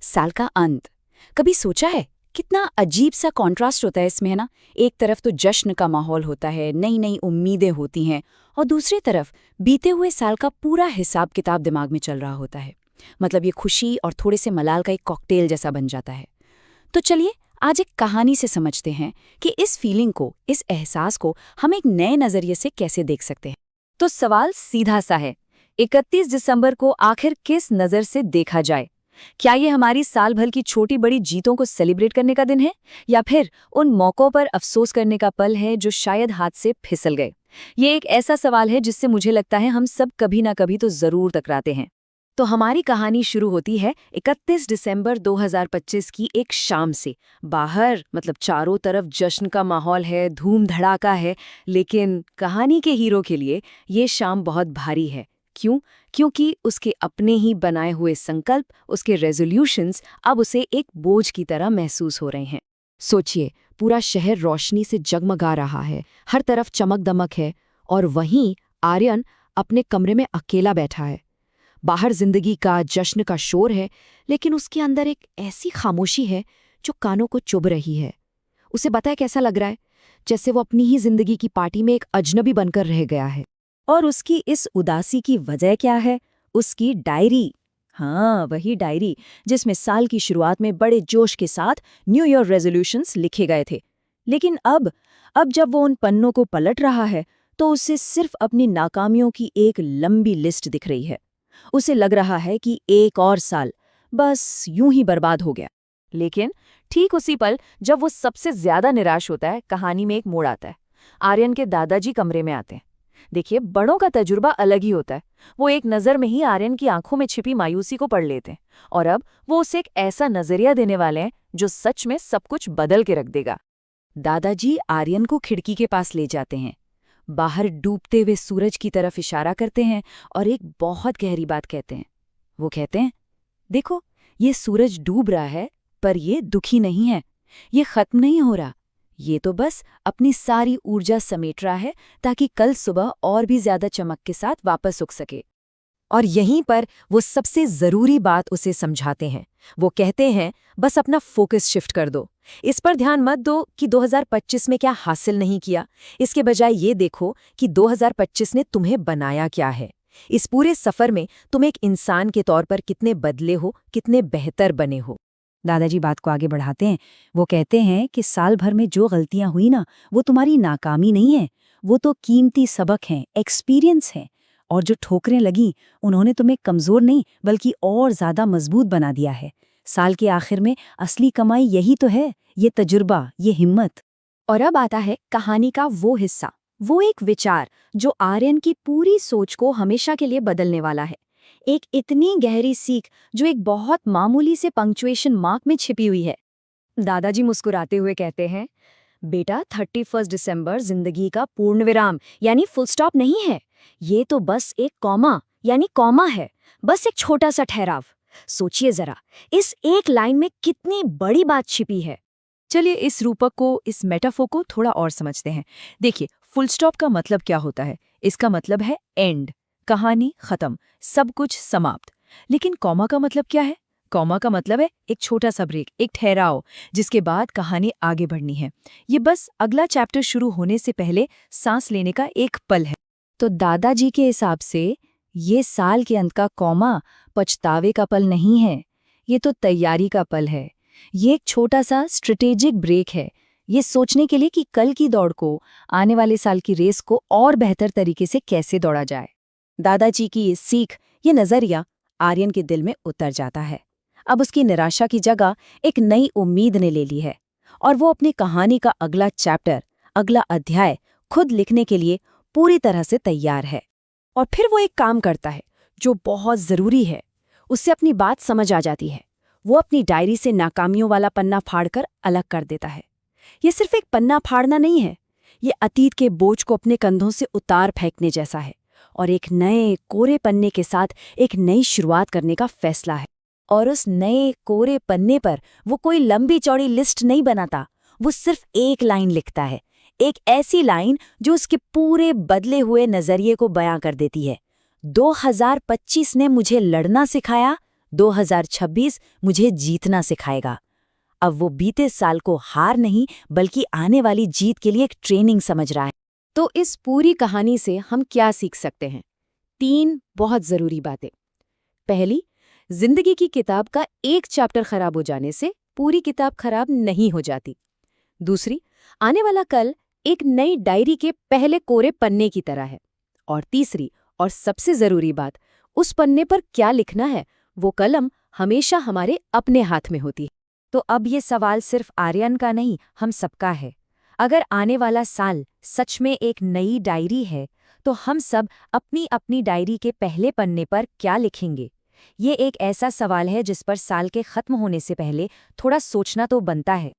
साल का अंत। कभी सोचा है कितना अजीब सा कॉन्ट्रास्ट होता है इसमें, है ना? एक तरफ तो जश्न का माहौल होता है, नई नई उम्मीदें होती हैं, और दूसरी तरफ बीते हुए साल का पूरा हिसाब किताब दिमाग में चल रहा होता है। मतलब ये खुशी और थोड़े से मलाल का एक कॉकटेल जैसा बन जाता है। तो चलिए आज एक कहानी से समझते हैं कि इस फीलिंग को, इस एहसास को हम एक नए नजरिए से कैसे देख सकते हैं। तो सवाल सीधा सा है, 31 दिसंबर को आखिर किस नज़र से देखा जाए? क्या ये हमारी साल भर की छोटी बड़ी जीतों को सेलिब्रेट करने का दिन है, या फिर उन मौक़ों पर अफसोस करने का पल है जो शायद हाथ से फिसल गए? ये एक ऐसा सवाल है जिससे मुझे लगता है हम सब कभी ना कभी तो ज़रूर टकराते हैं। तो हमारी कहानी शुरू होती है 31 दिसंबर 2025 की एक शाम से। बाहर मतलब चारों तरफ जश्न का माहौल है, धूम धड़ाका है, लेकिन कहानी के हीरो के लिए ये शाम बहुत भारी है। क्यों? क्योंकि उसके अपने ही बनाए हुए संकल्प, उसके रेजोल्यूशंस अब उसे एक बोझ की तरह महसूस हो रहे हैं। सोचिए, पूरा शहर रोशनी से जगमगा रहा है, हर तरफ चमक दमक है, और वहीं आर्यन अपने कमरे में अकेला बैठा है। बाहर जिंदगी का जश्न का शोर है, लेकिन उसके अंदर एक ऐसी खामोशी है जो कानों को चुभ रही है। उसे पता है कैसा लग रहा है, जैसे वो अपनी ही जिंदगी की पार्टी में एक अजनबी बनकर रह गया है। और उसकी इस उदासी की वजह क्या है? उसकी डायरी। हाँ, वही डायरी जिसमें साल की शुरुआत में बड़े जोश के साथ न्यू ईयर रेजोल्यूशंस लिखे गए थे। लेकिन अब जब वो उन पन्नों को पलट रहा है, तो उसे सिर्फ अपनी नाकामियों की एक लंबी लिस्ट दिख रही है। उसे लग रहा है कि एक और साल बस यूं ही बर्बाद हो गया। लेकिन ठीक उसी पल जब वो सबसे ज्यादा निराश होता है, कहानी में एक मोड़ आता है। आर्यन के दादाजी कमरे में आते हैं। देखिए, बड़ों का तजुर्बा अलग ही होता है। वो एक नज़र में ही आर्यन की आंखों में छिपी मायूसी को पढ़ लेते हैं, और अब वो उसे एक ऐसा नजरिया देने वाले हैं जो सच में सब कुछ बदल के रख देगा। दादाजी आर्यन को खिड़की के पास ले जाते हैं, बाहर डूबते हुए सूरज की तरफ इशारा करते हैं और एक बहुत गहरी बात कहते हैं। वो कहते हैं, देखो, ये सूरज डूब रहा है, पर ये दुखी नहीं है, ये खत्म नहीं हो रहा। ये तो बस अपनी सारी ऊर्जा समेट रहा है ताकि कल सुबह और भी ज्यादा चमक के साथ वापस उग सके। और यहीं पर वो सबसे जरूरी बात उसे समझाते हैं। वो कहते हैं, बस अपना फोकस शिफ्ट कर दो। इस पर ध्यान मत दो कि 2025 में क्या हासिल नहीं किया। इसके बजाय ये देखो कि 2025 ने तुम्हें बनाया क्या है। इस पूरे सफर में तुम एक इंसान के तौर पर कितने बदले हो, कितने बेहतर बने हो। दादाजी बात को आगे बढ़ाते हैं। वो कहते हैं कि साल भर में जो गलतियां हुई ना, वो तुम्हारी नाकामी नहीं है, वो तो कीमती सबक हैं, एक्सपीरियंस हैं। और जो ठोकरें लगी, उन्होंने तुम्हें कमजोर नहीं बल्कि और ज्यादा मजबूत बना दिया है। साल के आखिर में असली कमाई यही तो है, ये तजुर्बा, ये हिम्मत। और अब आता है कहानी का वो हिस्सा, वो एक विचार जो आर्यन की पूरी सोच को हमेशा के लिए बदलने वाला है। एक इतनी गहरी सीख जो एक बहुत मामूली से पंक्चुएशन मार्क में छिपी हुई है। दादाजी मुस्कुराते हुए कहते हैं, बेटा, 31 दिसंबर जिंदगी का पूर्ण विराम यानी फुल स्टॉप नहीं है। ये तो बस एक कॉमा यानी कॉमा है, बस एक छोटा सा ठहराव। सोचिए जरा, इस एक लाइन में कितनी बड़ी बात छिपी है। चलिए इस रूपक को, इस मेटाफोर को थोड़ा और समझते हैं। देखिए, फुल स्टॉप का मतलब क्या होता है? इसका मतलब है एंड, कहानी खत्म, सब कुछ समाप्त। लेकिन कॉमा का मतलब क्या है? कॉमा का मतलब है एक छोटा सा ब्रेक, एक ठहराव, जिसके बाद कहानी आगे बढ़नी है। ये बस अगला चैप्टर शुरू होने से पहले सांस लेने का एक पल है। तो दादाजी के हिसाब से ये साल के अंत का कॉमा पछतावे का पल नहीं है, ये तो तैयारी का पल है। ये एक छोटा सा स्ट्रेटेजिक ब्रेक है, ये सोचने के लिए कि कल की दौड़ को, आने वाले साल की रेस को और बेहतर तरीके से कैसे दौड़ा जाए। दादाजी की ये सीख, ये नजरिया आर्यन के दिल में उतर जाता है। अब उसकी निराशा की जगह एक नई उम्मीद ने ले ली है, और वो अपनी कहानी का अगला चैप्टर, अगला अध्याय खुद लिखने के लिए पूरी तरह से तैयार है। और फिर वो एक काम करता है जो बहुत जरूरी है। उससे अपनी बात समझ आ जाती है। वो अपनी डायरी से नाकामियों वाला पन्ना फाड़कर अलग कर देता है। ये सिर्फ एक पन्ना फाड़ना नहीं है, ये अतीत के बोझ को अपने कंधों से उतार फेंकने जैसा है, और एक नए कोरे पन्ने के साथ एक नई शुरुआत करने का फैसला है। और उस नए कोरे पन्ने पर वो कोई लंबी चौड़ी लिस्ट नहीं बनाता, वो सिर्फ एक लाइन लिखता है, एक ऐसी लाइन जो उसके पूरे बदले हुए नजरिए को बयां कर देती है। 2025 ने मुझे लड़ना सिखाया, 2026 मुझे जीतना सिखाएगा। अब वो बीते साल को हार नहीं बल्कि आने वाली जीत के लिए एक ट्रेनिंग समझ रहा है। तो इस पूरी कहानी से हम क्या सीख सकते हैं? 3 बहुत ज़रूरी बातें। पहली, जिंदगी की किताब का एक चैप्टर खराब हो जाने से पूरी किताब खराब नहीं हो जाती। दूसरी, आने वाला कल एक नई डायरी के पहले कोरे पन्ने की तरह है। और तीसरी और सबसे ज़रूरी बात, उस पन्ने पर क्या लिखना है वो कलम हमेशा हमारे अपने हाथ में होती है। तो अब ये सवाल सिर्फ आर्यन का नहीं, हम सबका है। अगर आने वाला साल सच में एक नई डायरी है, तो हम सब अपनी अपनी डायरी के पहले पन्ने पर क्या लिखेंगे? ये एक ऐसा सवाल है जिस पर साल के खत्म होने से पहले थोड़ा सोचना तो बनता है।